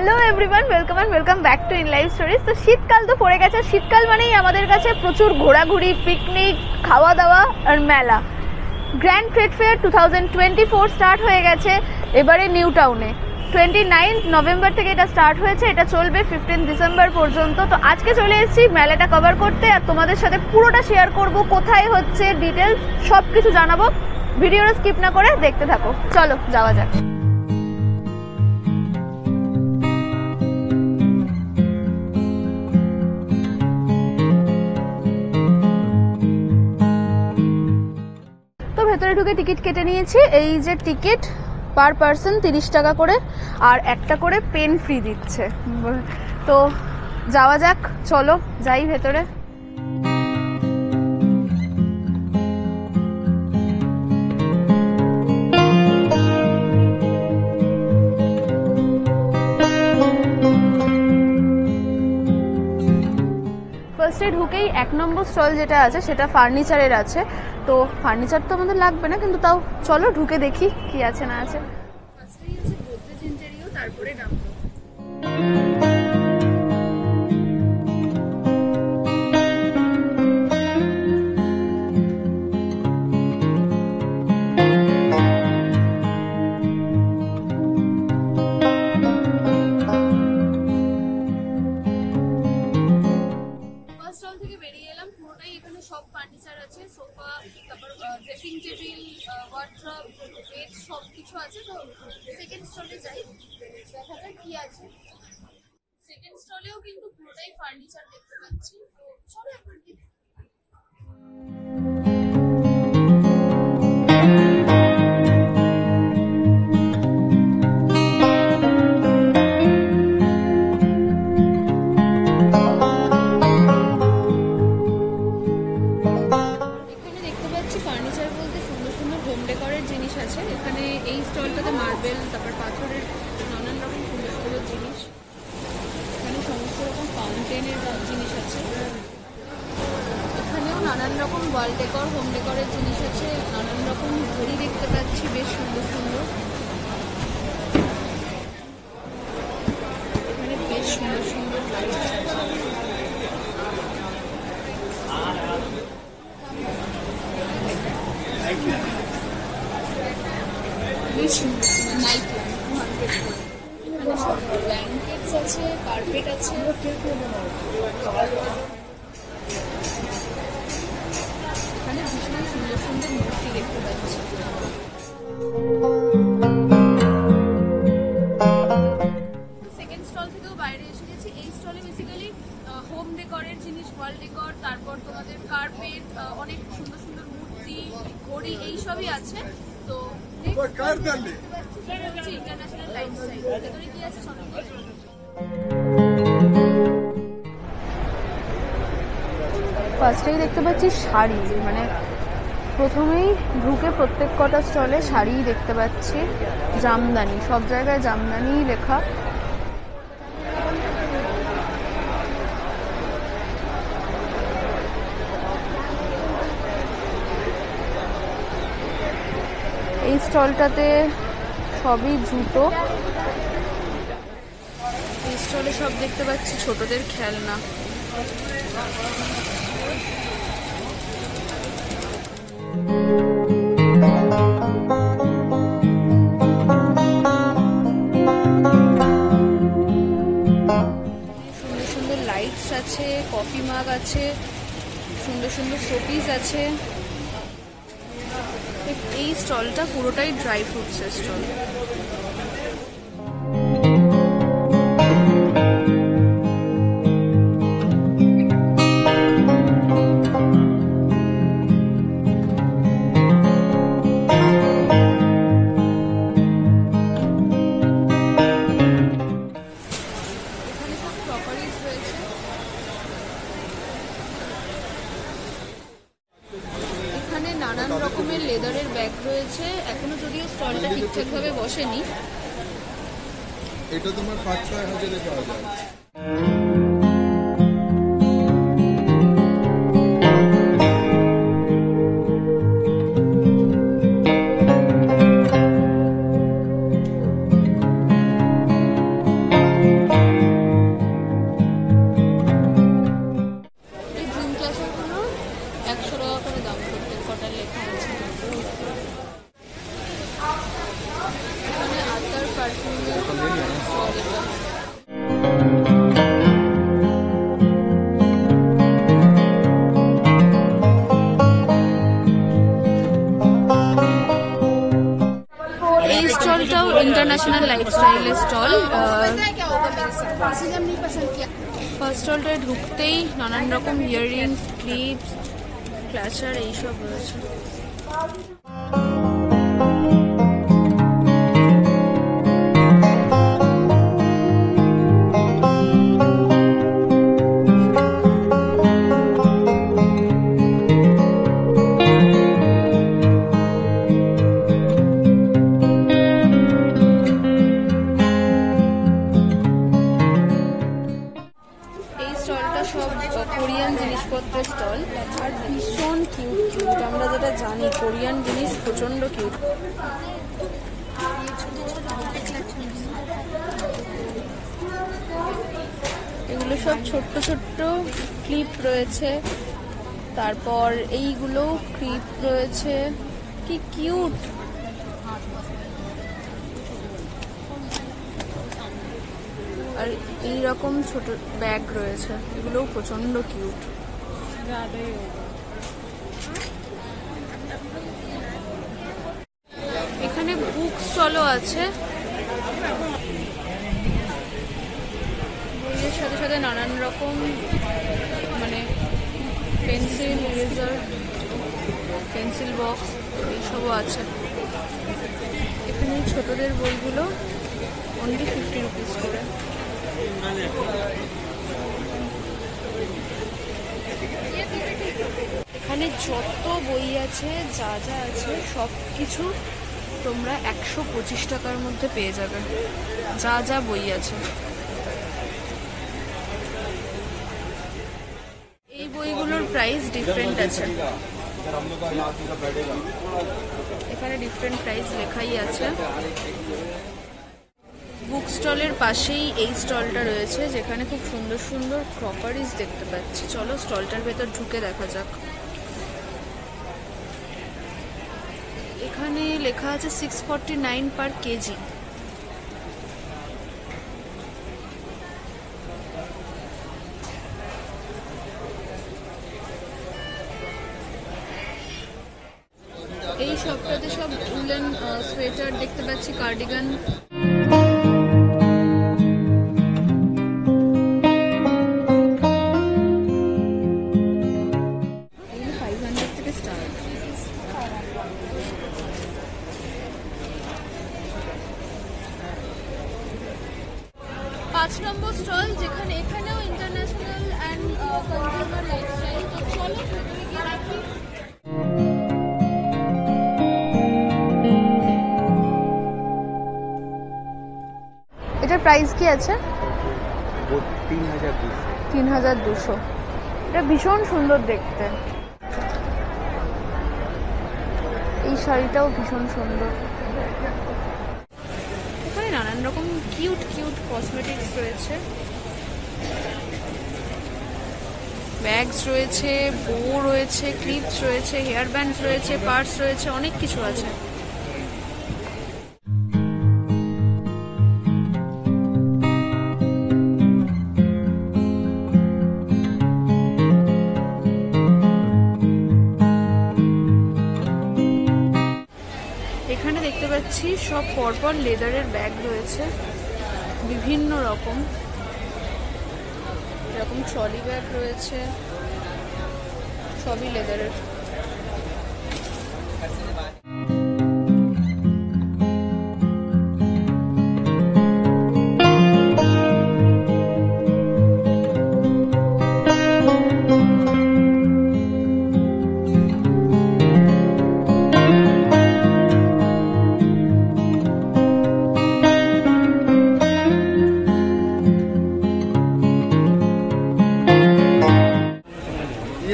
Hello everyone, welcome back to in life stories. তো শীতকাল তো পড়ে গেছে। শীতকাল মানেই আমাদের কাছে প্রচুর ঘোরাঘুরি, পিকনিক, খাওয়া দাওয়া আর মেলা। গ্র্যান্ড ট্রেড ফেয়ার 2024 স্টার্ট হয়ে গেছে এবারে নিউ টাউনে। 29 নভেম্বর থেকে এটা স্টার্ট হয়েছে, এটা চলবে 15 ডিসেম্বর পর্যন্ত। তো আজকে চলে এসেছি মেলাটা কভার করতে আর তোমাদের সাথে পুরোটা শেয়ার করব, কোথায় হচ্ছে, ডিটেলস সব কিছু জানাবো। ভিডিওটা স্কিপ না করে দেখতে থাকো। চলো যাওয়া যাক। ভেতরে ঢুকে টিকিট কেটে নিয়েছি। এই যে টিকিট পার পারসন 30 টাকা করে, আর একটা করে পেন ফ্রি দিচ্ছে। তো যাওয়া যাক, চলো যাই ভেতরে। ফার্স্টে ঢুকেই 1 নম্বর স্টল যেটা আছে সেটা ফার্নিচারের আছে। তো ফার্নিচার তো আমাদের লাগবে না, কিন্তু তাও চলো ঢুকে দেখি কি আছে না আছে। ফার্স্টেই আছে গোদরেজ ইন্টেরিয়র, তারপরে নামবো। সব ফার্নিচার আছে, সোফা, তারপর ড্রেসিং টেবিল, ওয়ার্ড্রব, বেড, সব কিছু আছে। তো সেকেন্ড স্টলে যাই, দেখা যাক কি আছে। সেকেন্ড স্টলেও কিন্তু পুরোটাই ফার্নিচার দেখতে পাচ্ছি। তো চলো একবার কি আছে। এখানে এই স্টলটাতে মার্বেল, তারপর পাথরের নানান রকম সুন্দর সুন্দর জিনিস, এখানে সমস্ত রকম ফাউন্টেনের জিনিস আছে। এখানেও নানান রকম ওয়াল ডেকর, হোম ডেকরের জিনিস আছে। নানান রকম ঘড়ি দেখতে পাচ্ছি, বেশ সুন্দর সুন্দর। এখানে বেশ সুন্দর সুন্দর লাইট আছে। ব্ল্যাঙ্কেটস আছে, কার্পেট আছে। এখানে ভীষণ সুন্দর সুন্দর মূর্তি দেখতে পাচ্ছি। সেকেন্ড স্টল থেকেও বাইরে এসে গেছি। এই স্টলে বেসিক্যালি হোম ডেকরের জিনিস, ওয়াল ডেকর, তারপর তোমাদের কার্পেট, অনেক সুন্দর সুন্দর মূর্তি, ঘড়ি, এইসবই আছে। তো ইন্টারন্যাশনাল লাইফস্টাইল ভেতরে কি আছে ফার্স্টেই দেখতে পাচ্ছি শাড়ি। মানে প্রথমেই ঢুকে প্রত্যেক কটা স্টলে শাড়িই দেখতে পাচ্ছি। জামদানি, সব জায়গায় জামদানিই লেখা। এই স্টলটাতে সবই জুতো। এই স্টলে সব দেখতে পাচ্ছি ছোটদের খেলনা। সুন্দর সুন্দর লাইটস আছে, কফি মাগ আছে, সুন্দর সুন্দর শোপিস আছে। এই স্টলটা পুরোটাই ড্রাই ফ্রুটসের স্টল। নানান রকমের লেদারের ব্যাগ রয়েছে, এখনো যদিও স্টলটা ঠিকঠাক ভাবে বসেনি। এটা তোমার 5-6 হাজারে পাওয়া যায়। ट्रेडिशनल लाइफस्टाइल स्टल ফার্স্ট স্টলটায় ঢুকতেই নানান রকম ইয়াররিংস, ক্লিপস, ক্লাচার এইসব রয়েছে। কোরিয়ান জিনিসপত্রের স্টল আর ভীষণ কিউট কিউট, আমরা যেটা জানি কোরিয়ান জিনিস প্রচন্ড কিউট। এগুলো সব ছোট্ট ছোট্ট ক্লিপ রয়েছে, তারপর এইগুলো ক্লিপ রয়েছে, কি কিউট। আর এইরকম ছোট ব্যাগ রয়েছে, এগুলোও প্রচন্ড কিউট। এখানে বুক স্টলও আছে, বইয়ের সাথে সাথে নানান রকম মানে পেন্সিল, ইরেজার, পেন্সিল বক্স এইসবও আছে। এখানে ছোটদের বইগুলো অনলি 50 রুপিস করে। এখানে যত বই আছে, যা যা আছে সব কিছু তোমরা 125 টাকার মধ্যে পেয়ে যাবে, যা যা বই আছে। এই বইগুলোর প্রাইস ডিফারেন্ট আছে, এখানে ডিফারেন্ট প্রাইস লেখাই আছে। বুক স্টলের পাশেই এই স্টলটা রয়েছে, যেখানে খুব সুন্দর সুন্দর ক্রকারিজ দেখতে পাচ্ছি। চলো স্টলটার ভেতর ঢুকে দেখা যাক। এখানে লেখা আছে 649 পার কেজি। এই সবটাতে সব উলেন সোয়েটার দেখতে পাচ্ছি, কার্ডিগান। পাঁচ নম্বর স্টল, যেখানে এখানেও ইন্টারন্যাশনাল অ্যান্ড কনজিউমার লাইফস্টাইল। তো চলো ভেতরে গিয়ে দেখি। এটার প্রাইস কি আছে? 3200। এটা ভীষণ সুন্দর দেখতে, এই শাড়িটাও ভীষণ সুন্দর। এখানে নানান রকম কিউট কিউট কসমেটিক্স রয়েছে, ব্যাগস রয়েছে, বো রয়েছে, ক্লিপস রয়েছে, হেয়ার ব্যান্ডস রয়েছে, পার্স রয়েছে, অনেক কিছু আছে। এখানে দেখতে পাচ্ছি সব পরপর লেদারের ব্যাগ রয়েছে, বিভিন্ন রকম, এরকম ট্রলি ব্যাগ রয়েছে, সবই লেদারের।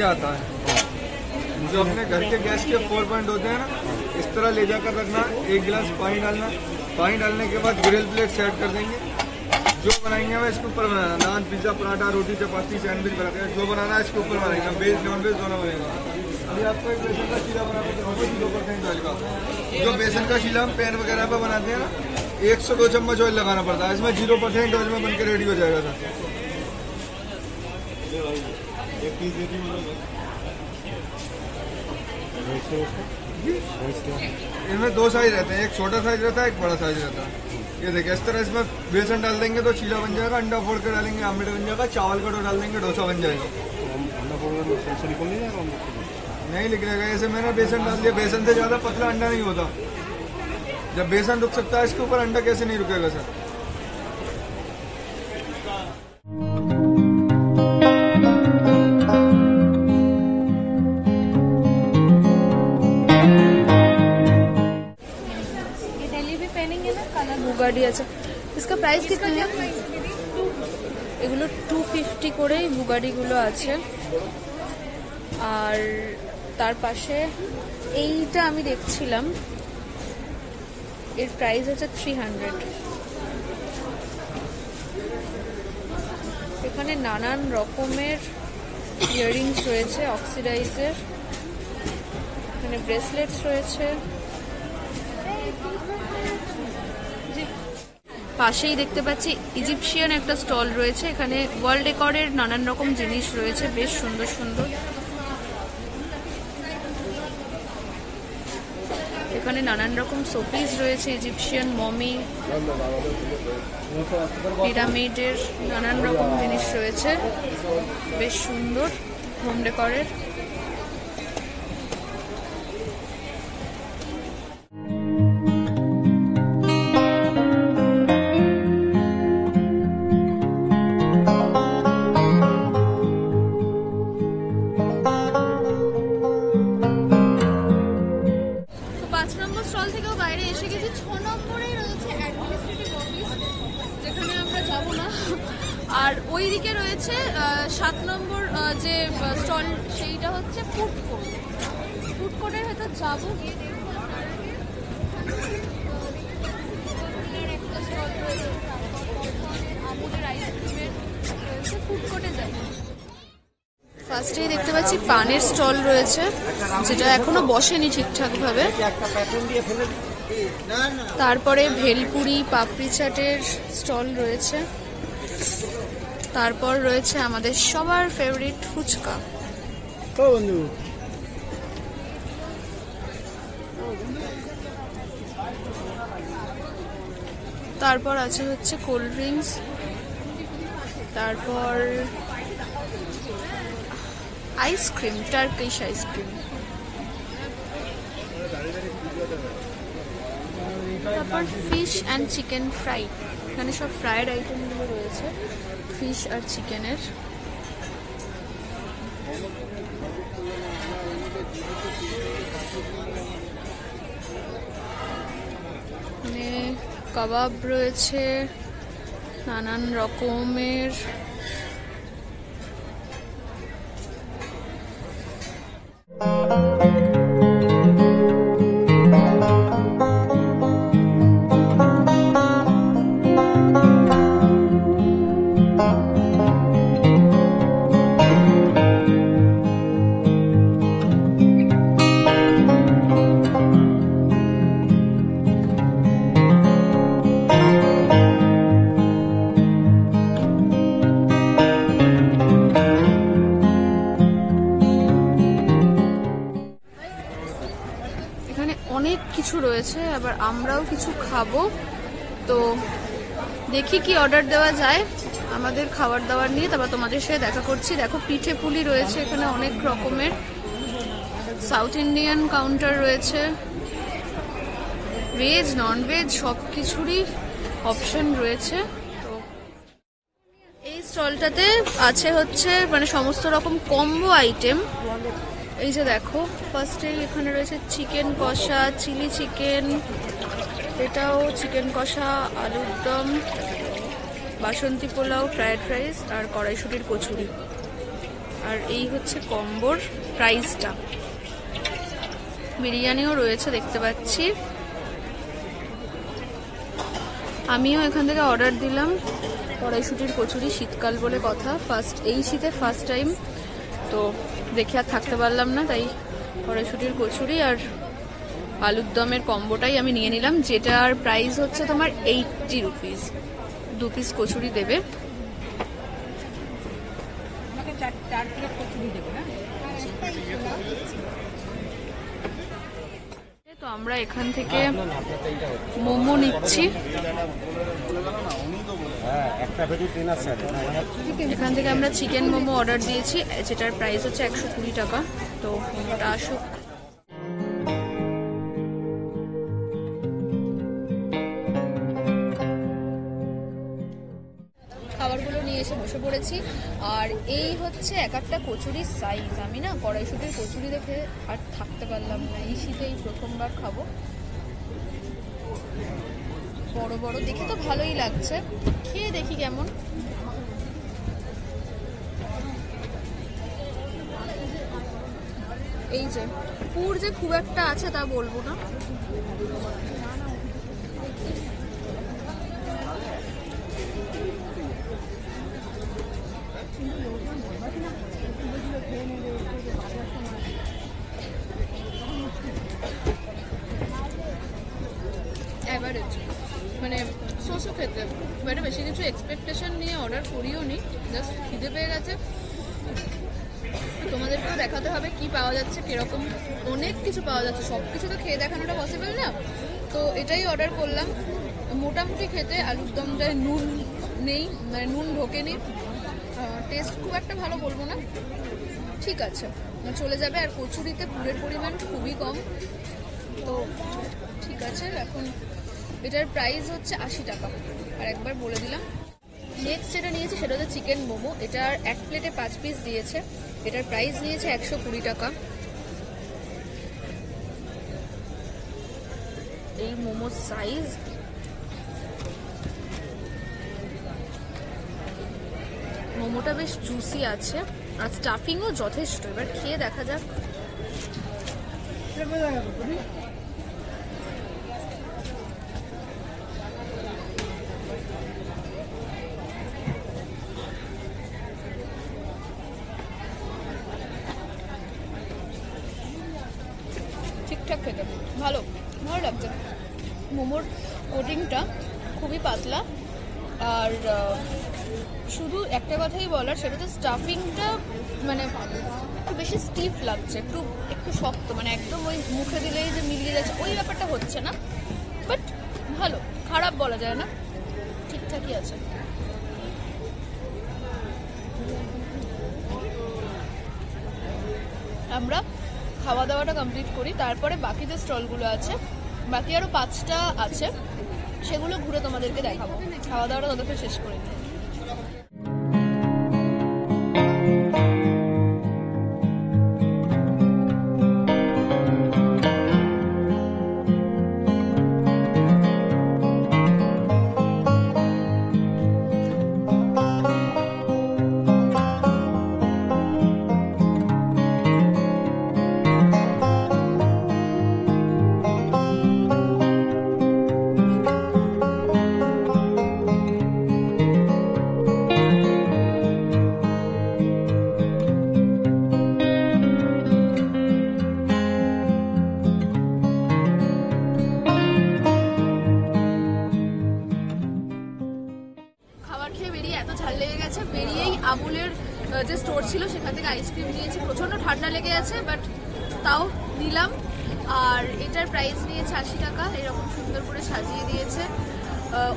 आता है जो अपने घर के गैस के 4 पॉइंट होते हैं ना, इस तरह ले जाकर रखना। एक गिलास पानी डालना, पानी डालने के बाद ग्रिल प्लेट सेट कर देंगे। जो बनाएंगे वह इसके ऊपर बनाना, नान, पिज्जा, पराठा, रोटी, चपाती, सैंडविच बनाते हैं। जो बनाना है इसके ऊपर बनाएंगे, वेज नॉन वेज दोनों बनेगा। अभी आपको एक बेसन का शीला बनाते हैं 0% ऑयल का। जो बेसन का शीला हम पैन वगैरह पर बनाते हैं ना, 1 से 2 चम्मच ऑयल लगाना पड़ता है। इसमें 0% ऑयल में बनकर रेडी हो जाएगा सर। इनमें 2 साइज रहते हैं, एक छोटा साइज रहता है, एक बड़ा साइज रहता है। ये देखिए इस तरह इसमें बेसन डाल देंगे तो चीला बन जाएगा, अंडा फोड़ के डालेंगे आमलेट बन जाएगा, चावल का डो डाल देंगे डोसा बन जाएगा। नहीं निकलेगा, ऐसे मैंने बेसन डाल दिया, बेसन से ज़्यादा पतला अंडा नहीं होता। जब बेसन रुक सकता है इसके ऊपर अंडा कैसे नहीं रुकेगा सर। বুগাডি আছে, इसका प्राइस कितना है? এগুলো 250 করে বুগাডিগুলো আছে। আর তার পাশে এইটা আমি দেখছিলাম, এর প্রাইস হচ্ছে 300। এখানে নানান রকমের ইয়াররিংস রয়েছে অক্সিডাইজের, এখানে ব্রেসলেটস রয়েছে। পাশেই দেখতে পাচ্ছি ইজিপশিয়ান একটা স্টল রয়েছে, এখানে ওয়াল ডেকরের নানান রকম জিনিস রয়েছে, বেশ সুন্দর সুন্দর। এখানে নানান রকম শোপিস রয়েছে, ইজিপশিয়ান মমি, পিরামিডের নানান রকম জিনিস রয়েছে, বেশ সুন্দর হোম ডেকরের। আর ওইদিকে রয়েছে 7 নম্বর যে স্টল, সেইটা হচ্ছে ফুড কোর্ট। ফুড কোর্টের ভেতর যাবো, গিয়ে দেখবো একটা স্টল রয়েছে, আমুলের আইসক্রিমের রয়েছে, ফুড কোর্টে যাবো। ফার্স্টেই দেখতে পাচ্ছি পানের স্টল রয়েছে, যেটা এখনো বসেনি ঠিকঠাক ভাবে। তারপরে ভেলপুরি পাপড়ি চাটের স্টল রয়েছে, তারপর রয়েছে আমাদের সবার ফেভারিট ফুচকা। তারপর আছে হচ্ছে কোল্ড ড্রিঙ্কস, তারপর আইসক্রিম, টার্কিশ আইসক্রিম, তারপর ফিশ অ্যান্ড চিকেন ফ্রাই। এখানে সব ফ্রাইড আইটেমগুলো রয়েছে, ফিশ আর চিকেনের। এখানে কাবাব রয়েছে নানান রকমের। অনেক কিছু রয়েছে, আবার আমরাও কিছু খাবো, তো দেখি কি অর্ডার দেওয়া যায় আমাদের খাবার দাবার নিয়ে, তারপর তোমাদের সাথে দেখা করছি। দেখো পিঠে পুলি রয়েছে এখানে অনেক রকমের, সাউথ ইন্ডিয়ান কাউন্টার রয়েছে, ভেজ নন ভেজ সব কিছুরই অপশন রয়েছে। তো এই স্টলটাতে আছে হচ্ছে মানে সমস্ত রকম কম্বো আইটেম। এই যে দেখো ফার্স্টে এখানে রয়েছে চিকেন কষা, চিলি চিকেন, এটাও চিকেন কষা, আলুর দম, বাসন্তী পোলাও, ফ্রায়েড রাইস আর কড়াইশুটির কচুরি। আর এই হচ্ছে কম্বোর প্রাইসটা। বিরিয়ানিও রয়েছে দেখতে পাচ্ছি। আমিও এখান থেকে অর্ডার দিলাম কড়াইশুটির কচুরি, শীতকাল বলে কথা, এই শীতে ফার্স্ট টাইম, তো দেখে আর থাকতে পারলাম না, তাই কড়াইশুটির কচুরি আর আলুর দমের কম্বোটাই আমি নিয়ে নিলাম, যেটার প্রাইস হচ্ছে তোমার 80 রুপিস। 2 পিস কচুরি দেবে। তো তো আমরা এখান থেকে মোমো নিচ্ছি। এখান থেকে আমরা চিকেন মোমো অর্ডার দিয়েছি, যেটার প্রাইস হচ্ছে 120 টাকা। তো মোমোটা আসুক। খাবারগুলো নিয়ে এসে বসে পড়েছি। আর এই হচ্ছে এক একটা কচুরির সাইজ। আমি না কড়াইশুটির কচুরি দেখে আর থাকতে পারলাম না, এই শীতেই প্রথমবার খাবো। বড় বড় দেখে তো ভালোই লাগছে, খেয়ে দেখি কেমন। এই যে পুর যে খুব একটা আছে তা বলবো না। অ্যাভারেজ, মানে সোসো খেতে, মানে বেশি কিছু এক্সপেকটেশন নিয়ে অর্ডার করিও নি, জাস্ট খিদে পেয়ে গেছে। তোমাদেরকেও দেখাতে হবে কি পাওয়া যাচ্ছে, কিরকম। অনেক কিছু পাওয়া যাচ্ছে, সব কিছু তো খেয়ে দেখানোটা পসিবল না, তো এটাই অর্ডার করলাম। মোটামুটি খেতে আলুর দমটায় নুন নেই, মানে নুন ঢোকেনি। টেস্ট খুব একটা ভালো বলবো না, ঠিক আছে, চলে যাবে। আর কচুরিতে পুরের পরিমাণ খুবই কম, তো ঠিক আছে। এখন এটার প্রাইস হচ্ছে 80 টাকা। আর একবার বলে দিলাম। নেক্সট যেটা নিয়েছি সেটা হচ্ছে চিকেন মোমো। এটার এক প্লেটে 5 পিস দিয়েছে। এটার প্রাইস নিয়েছে 120 টাকা। এই মোমোর সাইজ, মোমোটা বেশ জুসি আছে আর স্টাফিংও যথেষ্ট। এবার খেয়ে দেখা যাক। ঠিকঠাক খেতে, ভালো ভালো লাগছে। মোমোর কোটিংটা খুবই পাতলা। আর শুধু একটা কথাই বলার, সেটা তো স্টাফিংটা মানে একটু বেশি স্টিফ লাগছে, একটু একটু শক্ত, মানে একদম ওই মুখে দিলেই যে মিলিয়ে যাচ্ছে ওই ব্যাপারটা হচ্ছে না। বাট ভালো, খারাপ বলা যায় না, ঠিকঠাকই আছে। আমরা খাওয়া দাওয়াটা কমপ্লিট করি, তারপরে বাকি যে স্টলগুলো আছে, বাকি আরও 5টা আছে, সেগুলো ঘুরে তোমাদেরকে দেখাবো। খাওয়া দাওয়াটা ততক্ষণ শেষ করে নিই। আমুলের যে স্টোর ছিল সেখান থেকে আইসক্রিম নিয়েছি। প্রচণ্ড ঠান্ডা লেগে আছে, বাট তাও নিলাম। আর এটার প্রাইস নিয়েছে 80 টাকা। এরকম সুন্দর করে সাজিয়ে দিয়েছে।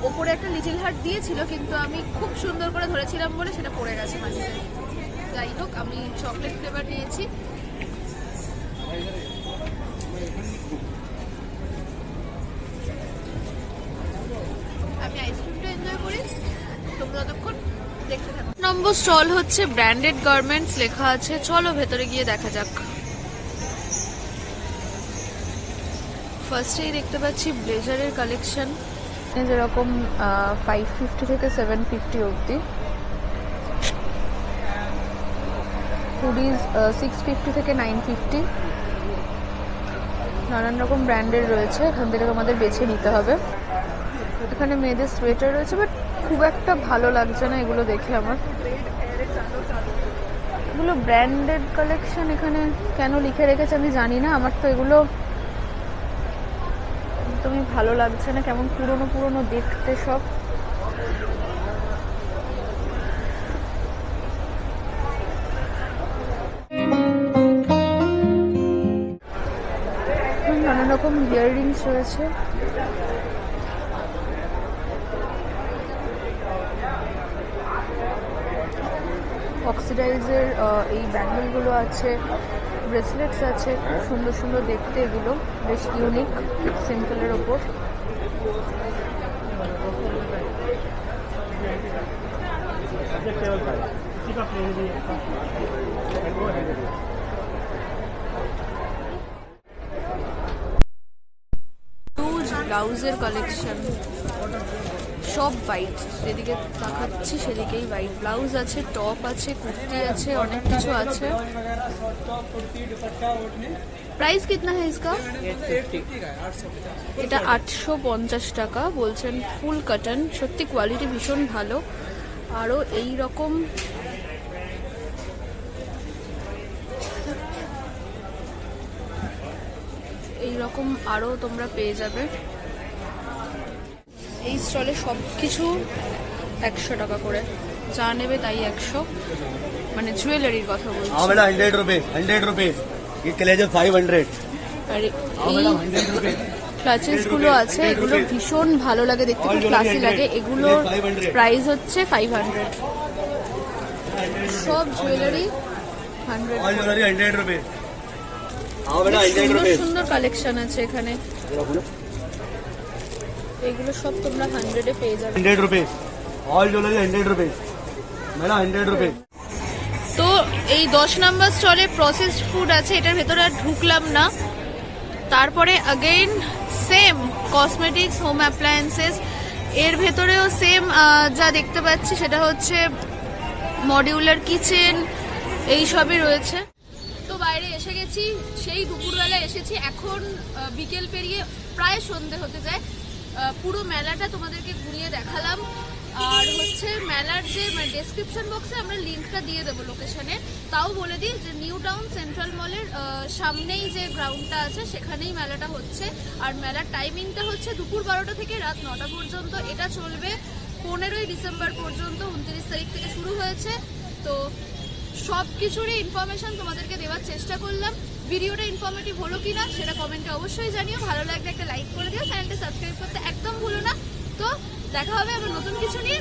ওপরে একটা লিটিল হার্ট দিয়েছিল, কিন্তু আমি খুব সুন্দর করে ধরেছিলাম বলে সেটা পড়ে গেছে মাটিতে। যাই হোক, আমি চকলেট ফ্লেভার নিয়েছি। আমি আইসক্রিমটা এনজয় করি, তোমরা ততক্ষণ দেখতে থাকো। নম্বর স্টল হচ্ছে ব্র্যান্ডেড গার্মেন্টস লেখা আছে। চলো ভেতরে গিয়ে দেখা যাক। ফার্স্টেই দেখতে পাচ্ছি ব্লেজারের কালেকশন, যেরকম 550 থেকে 750 অবধি। হুডিজ 650 থেকে 950। নানান রকম ব্র্যান্ডের রয়েছে, এখান থেকে তোমাদের বেছে নিতে হবে। এখানে মেয়েদের সোয়েটার রয়েছে, বাট খুব একটা ভালো লাগছে না এগুলো দেখে আমার। এগুলো ব্র্যান্ডেড কালেকশন, এখানে কেন লিখে রেখেছে আমি জানি না। আমার তো এগুলো একদমই ভালো লাগছে না, কেমন পুরনো পুরনো দেখতে সব। নানান রকম ইয়াররিংস রয়েছে। অক্সিডাইজের এই ব্যাঙ্গেলগুলো আছে, ব্রেসলেটস আছে, খুব সুন্দর সুন্দর দেখতে, এগুলো বেশ ইউনিক, সিম্পলের ওপর। ব্লাউজের কালেকশন সব হোয়াইট, যেদিকে তাকাচ্ছি সেদিকেই হোয়াইট। ব্লাউজ আছে, টপ আছে, কুর্তি আছে, অনেক কিছু আছে। প্রাইস কিতনা है इसका? এটা 850 টাকা বলছেন, ফুল কটন, সত্যি কোয়ালিটি ভীষণ ভালো। আরও এই রকম আরও তোমরা পেয়ে যাবে। এই স্টলে সব কিছু 100 টাকা করে, যা নেবে তাই 100, মানে জুয়েলারির কথা বলছি। हाँ बेटा 100 रुपीज 100 रुपीज ये कलेजे 500। আর এই ক্লাচেস গুলো আছে, এগুলো ভীষণ ভালো লাগে দেখতে, খুব ক্লাসি লাগে। এগুলোর প্রাইস হচ্ছে 500। সব জুয়েলারি 100। All jewellery 100 rupees. हाँ बेटा 100 সুন্দর रुपीज। সুন্দর কালেকশন আছে এখানে, এগুলো সব তোমরা 100-এ পেয়ে যাবে। 100 रुपीज ऑल ज्वेलरी 100 रुपीज बेटा 100 रुपीज। তো এই 10 নম্বর স্টলে প্রসেসড ফুড আছে, এটার ভেতরে আর ঢুকলাম না। তারপরে again same cosmetics, home appliances, এর ভেতরেও সেম যা দেখতে পাচ্ছি সেটা হচ্ছে মডিউলার কিচেন, এই সবই রয়েছে। তো বাইরে এসে গেছি, সেই দুপুরবেলা এসেছি, এখন বিকেল পেরিয়ে প্রায় সন্ধে হতে যায়। পুরো মেলাটা তোমাদেরকে ঘুরিয়ে দেখালাম। আর হচ্ছে মেলার যে ডেসক্রিপশন বক্সে আমরা লিঙ্কটা দিয়ে দেবো লোকেশনে। তাও বলে দিই যে নিউ টাউন সেন্ট্রাল মলের সামনেই যে গ্রাউন্ডটা আছে সেখানেই মেলাটা হচ্ছে। আর মেলার টাইমিংটা হচ্ছে দুপুর 12টা থেকে রাত 9টা পর্যন্ত। এটা চলবে 15ই ডিসেম্বর পর্যন্ত, 29 তারিখ থেকে শুরু হয়েছে। তো সব কিছুরই ইনফরমেশন তোমাদেরকে দেওয়ার চেষ্টা করলাম। ভিডিওটা ইনফরমেটিভ হলো কিনা সেটা কমেন্টে অবশ্যই জানিও। ভালো লাগলে একটা লাইক করে দিও, চ্যানেলটা সাবস্ক্রাইব করতে একদম ভুলো না। তো দেখা হবে আবার নতুন কিছু নিয়ে।